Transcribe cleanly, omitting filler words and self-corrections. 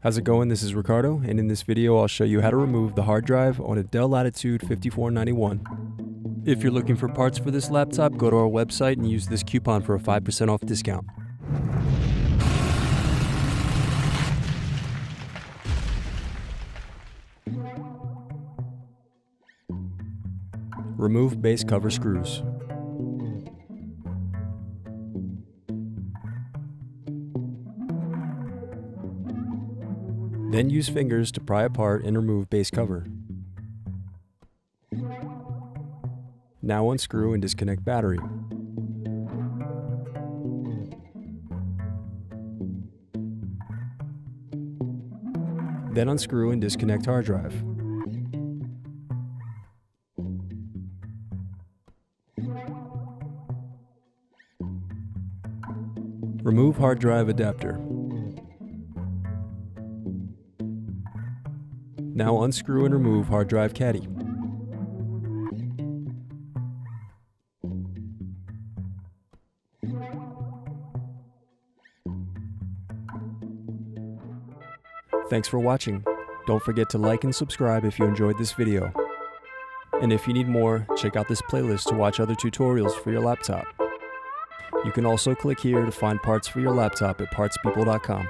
How's it going? This is Ricardo, and in this video I'll show you how to remove the hard drive on a Dell Latitude 5491. If you're looking for parts for this laptop, go to our website and use this coupon for a 5% off discount. Remove base cover screws. Then use fingers to pry apart and remove base cover. Now unscrew and disconnect battery. Then unscrew and disconnect hard drive. Remove hard drive adapter. Now unscrew and remove hard drive caddy. Thanks for watching. Don't forget to like and subscribe if you enjoyed this video. And if you need more, check out this playlist to watch other tutorials for your laptop. You can also click here to find parts for your laptop at partspeople.com.